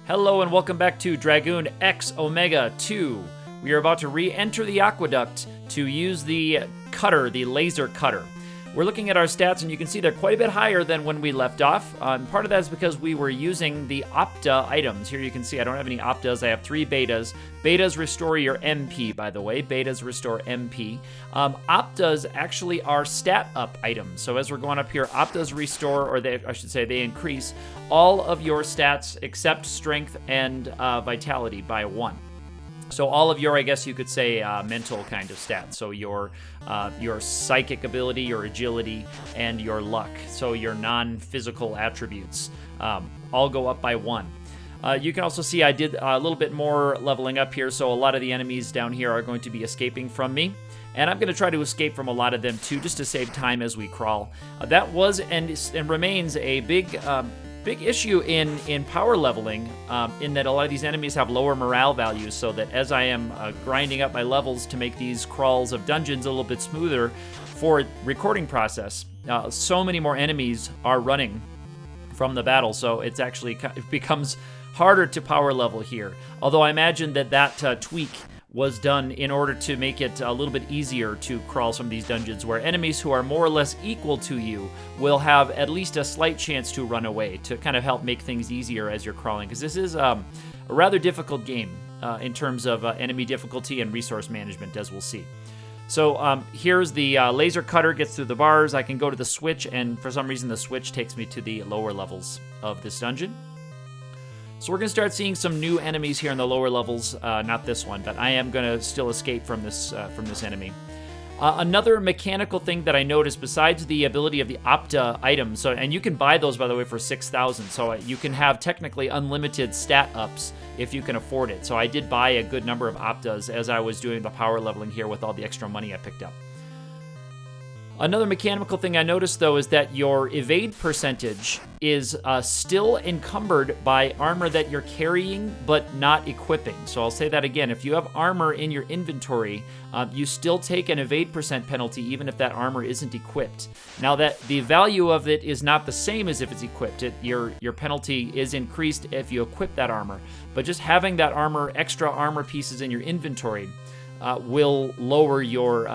Hello and welcome back to Dragoon X Omega 2. We are about to re-enter the Aqueduct to use the cutter, the laser cutter. We're looking at our stats and you can see they're quite a bit higher than when we left off. Part of that is because we were using the Opta items. Here you can see I don't have any Optas, I have 3 Betas. Betas restore your MP, by the way. Betas restore MP. Optas actually are stat up items. So as we're going up here, Optas restore, or I should say they increase all of your stats except strength and vitality by 1. So all of your, I guess you could say, mental kind of stats. So your psychic ability, your agility, and your luck. So your non-physical attributes all go up by 1. You can also see I did a little bit more leveling up here. So a lot of the enemies down here are going to be escaping from me. And I'm going to try to escape from a lot of them too, just to save time as we crawl. That was and remains a big issue in power leveling, in that a lot of these enemies have lower morale values, so that as I am grinding up my levels to make these crawls of dungeons a little bit smoother for recording process, so many more enemies are running from the battle, so it becomes harder to power level here. Although I imagine that tweak was done in order to make it a little bit easier to crawl some of these dungeons, where enemies who are more or less equal to you will have at least a slight chance to run away, to kind of help make things easier as you're crawling, because this is a rather difficult game in terms of enemy difficulty and resource management, as we'll see. So here's the laser cutter, gets through the bars. I can go to the switch, and for some reason the switch takes me to the lower levels of this dungeon. So we're going to start seeing some new enemies here in the lower levels. Not this one, but I am going to still escape from this enemy. Another mechanical thing that I noticed, besides the ability of the Opta items, and you can buy those, by the way, for 6,000, so you can have technically unlimited stat ups if you can afford it. So I did buy a good number of Optas as I was doing the power leveling here with all the extra money I picked up. Another mechanical thing I noticed, though, is that your evade percentage is still encumbered by armor that you're carrying but not equipping. So I'll say that again. If you have armor in your inventory, you still take an evade percent penalty even if that armor isn't equipped. Now, that the value of it is not the same as if it's equipped. Your penalty is increased if you equip that armor. But just having that extra armor pieces in your inventory will lower your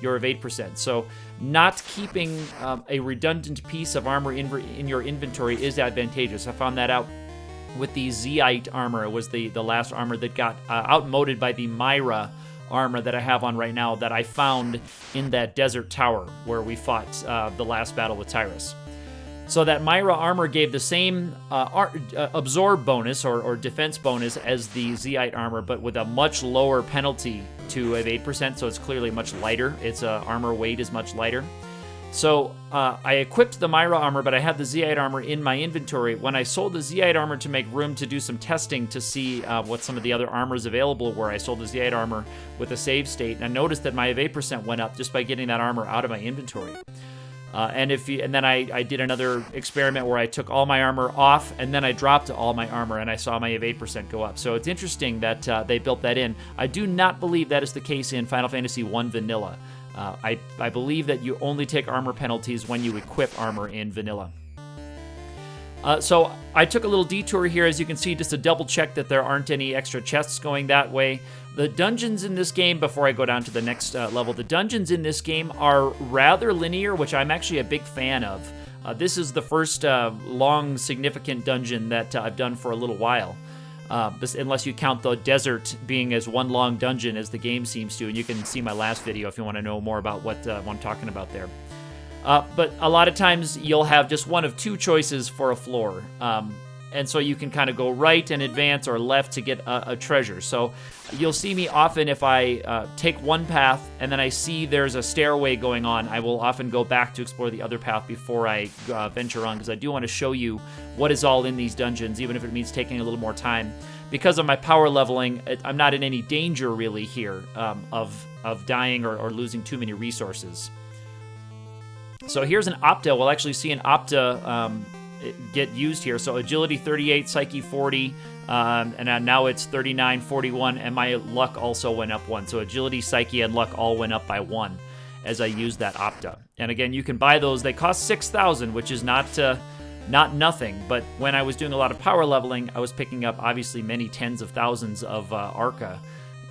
evade percent. So not keeping a redundant piece of armor in your inventory is advantageous. I found that out with the Zeite armor. It was the last armor that got outmoded by the Myra armor that I have on right now, that I found in that desert tower where we fought the last battle with Tyrus. So that Myra armor gave the same absorb bonus or defense bonus as the Zeite armor, but with a much lower penalty to evade percent, so it's clearly much lighter. Its armor weight is much lighter. So I equipped the Myra armor, but I had the Zeite armor in my inventory. When I sold the Zeite armor to make room to do some testing to see what some of the other armors available were, I sold the Zeite armor with a save state, and I noticed that my evade percent went up just by getting that armor out of my inventory. And then I did another experiment where I took all my armor off, and then I dropped all my armor, and I saw my evade percent go up. So it's interesting that they built that in. I do not believe that is the case in Final Fantasy I Vanilla. I believe that you only take armor penalties when you equip armor in Vanilla. So I took a little detour here, as you can see, just to double check that there aren't any extra chests going that way. The dungeons in this game, before I go down to the next level, the dungeons in this game are rather linear, which I'm actually a big fan of. This is the first long, significant dungeon that I've done for a little while. Unless you count the desert being as one long dungeon as the game seems to, and you can see my last video if you want to know more about what I'm talking about there. But a lot of times you'll have just one of 2 choices for a floor. And so you can kind of go right and advance, or left to get a treasure. So you'll see me often, if I take one path and then I see there's a stairway going on, I will often go back to explore the other path before I venture on, because I do want to show you what is all in these dungeons, even if it means taking a little more time. Because of my power leveling, I'm not in any danger really here of dying or losing too many resources. So here's an Opta. We'll actually see an Opta get used here. So agility 38, psyche 40, and now it's 39, 41, and my luck also went up 1. So agility, psyche, and luck all went up by 1 as I used that Opta. And again, you can buy those. They cost 6,000, which is not Not nothing, but when I was doing a lot of power leveling, I was picking up obviously many tens of thousands of Arca.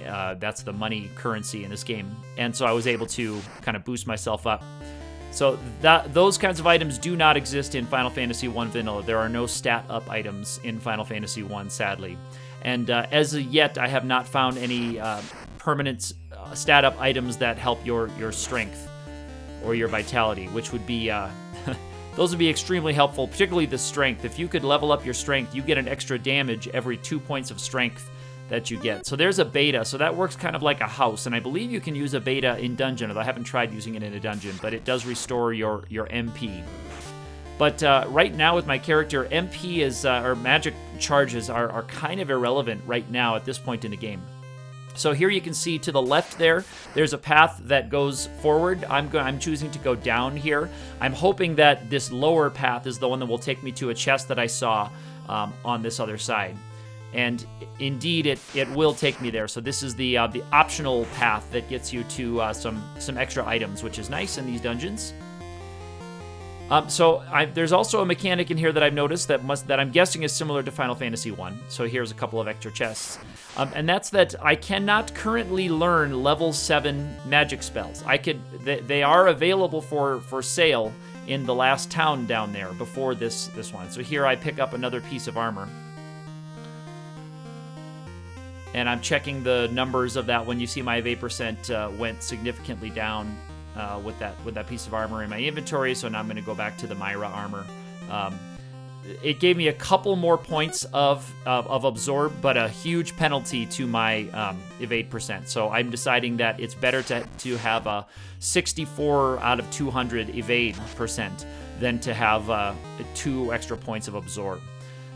That's the money currency in this game. And so I was able to kind of boost myself up. So those kinds of items do not exist in Final Fantasy 1 Vanilla. There are no stat up items in Final Fantasy 1, sadly. And as of yet, I have not found any permanent stat up items that help your strength or your vitality, which would be those would be extremely helpful, particularly the strength. If you could level up your strength, you get an extra damage every 2 points of strength that you get. So there's a beta, so that works kind of like a house, and I believe you can use a beta in dungeon, although I haven't tried using it in a dungeon, but it does restore your MP. But right now with my character, MP is, or magic charges are kind of irrelevant right now at this point in the game. So here you can see to the left there's a path that goes forward. I'm choosing to go down here. I'm hoping that this lower path is the one that will take me to a chest that I saw on this other side. And indeed, it will take me there. So this is the optional path that gets you to some extra items, which is nice in these dungeons. There's also a mechanic in here that I've noticed that I'm guessing is similar to Final Fantasy 1. So here's a couple of extra chests. And that's that I cannot currently learn level 7 magic spells. They are available for sale in the last town down there before this one. So here I pick up another piece of armor. And I'm checking the numbers of that when you see my evade percent went significantly down with that piece of armor in my inventory. So now I'm going to go back to the Myra armor. It gave me a couple more points of absorb, but a huge penalty to my evade percent. So I'm deciding that it's better to have a 64 out of 200 evade percent than to have 2 extra points of absorb.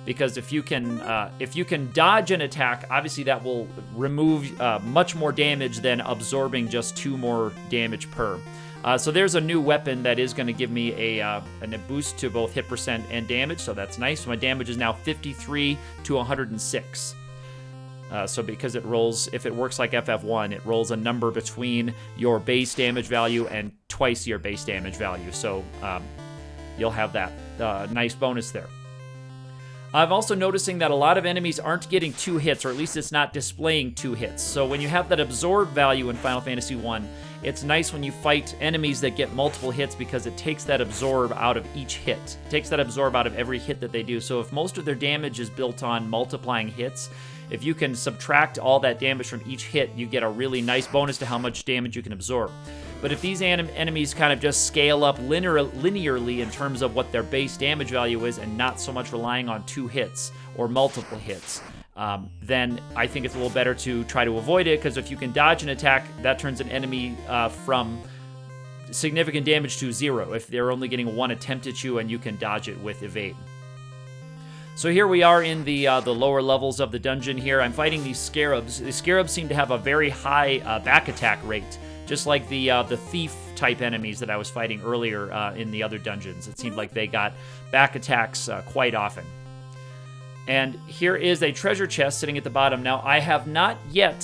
Because if you can dodge an attack, obviously that will remove much more damage than absorbing just 2 more damage per. So there's a new weapon that is going to give me a boost to both hit percent and damage, so that's nice. So my damage is now 53 to 106. So because it rolls, if it works like FF1, it rolls a number between your base damage value and twice your base damage value. So you'll have that nice bonus there. I'm also noticing that a lot of enemies aren't getting 2 hits, or at least it's not displaying 2 hits. So when you have that absorb value in Final Fantasy 1, it's nice when you fight enemies that get multiple hits because it takes that absorb out of each hit. It takes that absorb out of every hit that they do. So if most of their damage is built on multiplying hits, if you can subtract all that damage from each hit, you get a really nice bonus to how much damage you can absorb. But if these enemies kind of just scale up linearly in terms of what their base damage value is and not so much relying on 2 hits or multiple hits, then I think it's a little better to try to avoid it, because if you can dodge an attack, that turns an enemy from significant damage to 0 if they're only getting 1 attempt at you and you can dodge it with evade. So here we are in the lower levels of the dungeon here. I'm fighting these scarabs. The scarabs seem to have a very high back attack rate, just like the thief-type enemies that I was fighting earlier in the other dungeons. It seemed like they got back attacks quite often. And here is a treasure chest sitting at the bottom. Now, I have not yet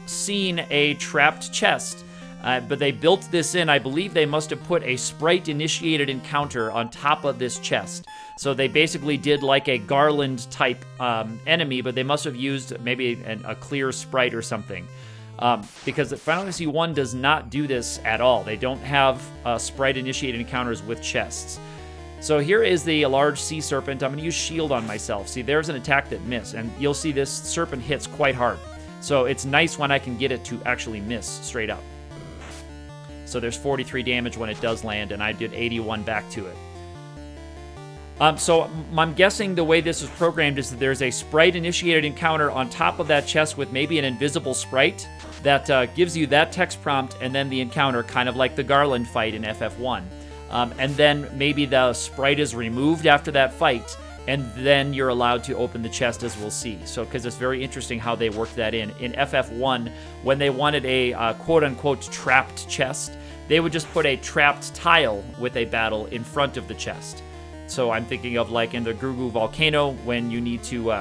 seen a trapped chest, but they built this in. I believe they must have put a sprite-initiated encounter on top of this chest. So they basically did like a garland-type enemy, but they must have used maybe a clear sprite or something. Because Final Fantasy 1 does not do this at all. They don't have sprite-initiated encounters with chests. So here is the large sea serpent. I'm going to use shield on myself. See, there's an attack that missed, and you'll see this serpent hits quite hard. So it's nice when I can get it to actually miss straight up. So there's 43 damage when it does land, and I did 81 back to it. So I'm guessing the way this is programmed is that there's a sprite-initiated encounter on top of that chest with maybe an invisible sprite that gives you that text prompt and then the encounter, kind of like the Garland fight in FF1. And then maybe the sprite is removed after that fight, and then you're allowed to open the chest, as we'll see. So, because it's very interesting how they worked that in. In FF1, when they wanted a quote-unquote trapped chest, they would just put a trapped tile with a battle in front of the chest. So I'm thinking of like in the Grugu Volcano, when you need to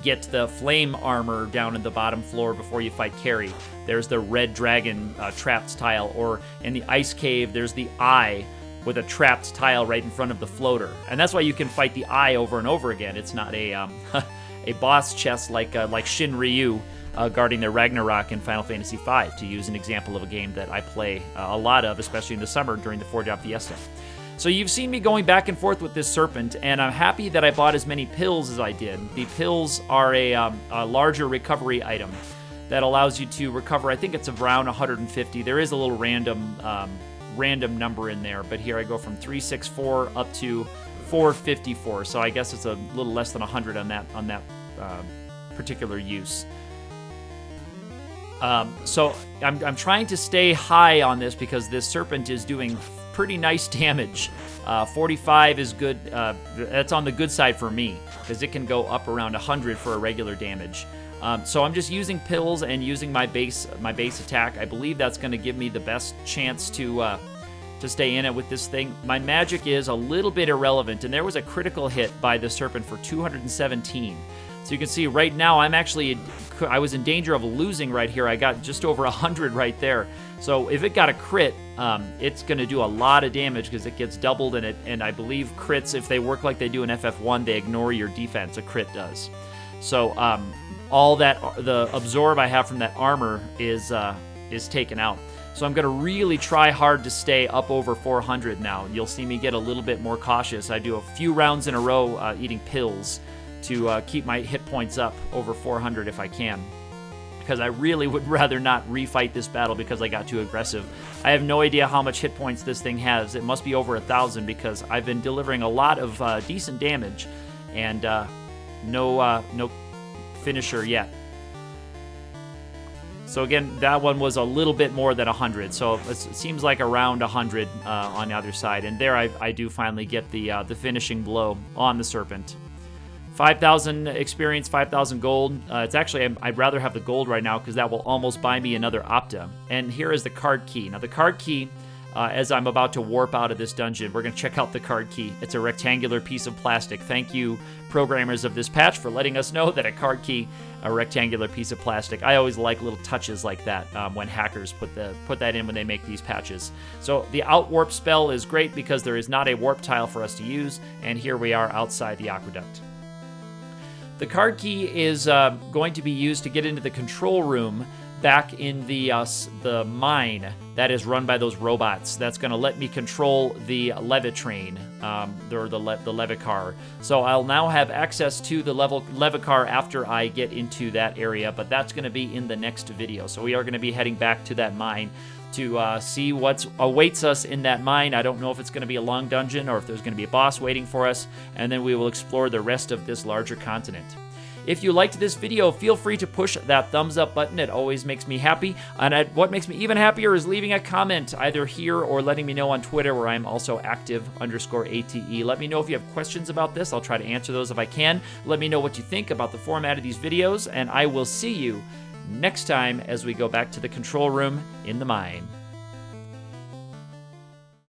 get the flame armor down in the bottom floor before you fight Carrie. There's the red dragon trapped tile. Or in the ice cave, there's the eye with a trapped tile right in front of the floater. And that's why you can fight the eye over and over again. It's not a a boss chest like Shin Ryu guarding the Ragnarok in Final Fantasy V, to use an example of a game that I play a lot of, especially in the summer during the 4-job fiesta. So you've seen me going back and forth with this serpent, and I'm happy that I bought as many pills as I did. The pills are a larger recovery item that allows you to recover, I think it's around 150. There is a little random number in there, but here I go from 364 up to 454, so I guess it's a little less than 100 on that particular use. So I'm trying to stay high on this because this serpent is doing pretty nice damage. 45 is good. That's on the good side for me, because it can go up around 100 for a regular damage. So I'm just using pills and using my base attack. I believe that's going to give me the best chance to stay in it with this thing. My magic is a little bit irrelevant, and there was a critical hit by the serpent for 217. So you can see right now I was in danger of losing right here. I got just over 100 right there. So if it got a crit, it's going to do a lot of damage because it gets doubled, and I believe crits, if they work like they do in FF1, they ignore your defense. A crit does. So all that the absorb I have from that armor is taken out. So I'm going to really try hard to stay up over 400 now. You'll see me get a little bit more cautious. I do a few rounds in a row eating pills to keep my hit points up over 400 if I can, because I really would rather not refight this battle because I got too aggressive. I have no idea how much hit points this thing has. It must be over 1,000 because I've been delivering a lot of decent damage and no finisher yet. So again, that one was a little bit more than 100, so it seems like around 100 on the other side. And there I do finally get the finishing blow on the serpent. 5,000 experience, 5,000 gold. It's actually, I'd rather have the gold right now because that will almost buy me another Opta. And here is the card key. Now the card key, as I'm about to warp out of this dungeon, we're going to check out the card key. It's a rectangular piece of plastic. Thank you, programmers of this patch, for letting us know that a card key, a rectangular piece of plastic. I always like little touches like that when hackers put that in when they make these patches. So the outwarp spell is great because there is not a warp tile for us to use, and here we are outside the aqueduct. The card key is going to be used to get into the control room back in the mine that is run by those robots. That's going to let me control the Levitrain, or the Levicar. So I'll now have access to the Levicar after I get into that area, but that's going to be in the next video. So we are going to be heading back to that mine to see what awaits us in that mine. I don't know if it's going to be a long dungeon or if there's going to be a boss waiting for us, and then we will explore the rest of this larger continent. If you liked this video, feel free to push that thumbs up button. It always makes me happy. And what makes me even happier is leaving a comment either here or letting me know on Twitter, where I'm also active_ATE. Let me know if you have questions about this. I'll try to answer those if I can. Let me know what you think about the format of these videos, and I will see you next time as we go back to the control room in the mine.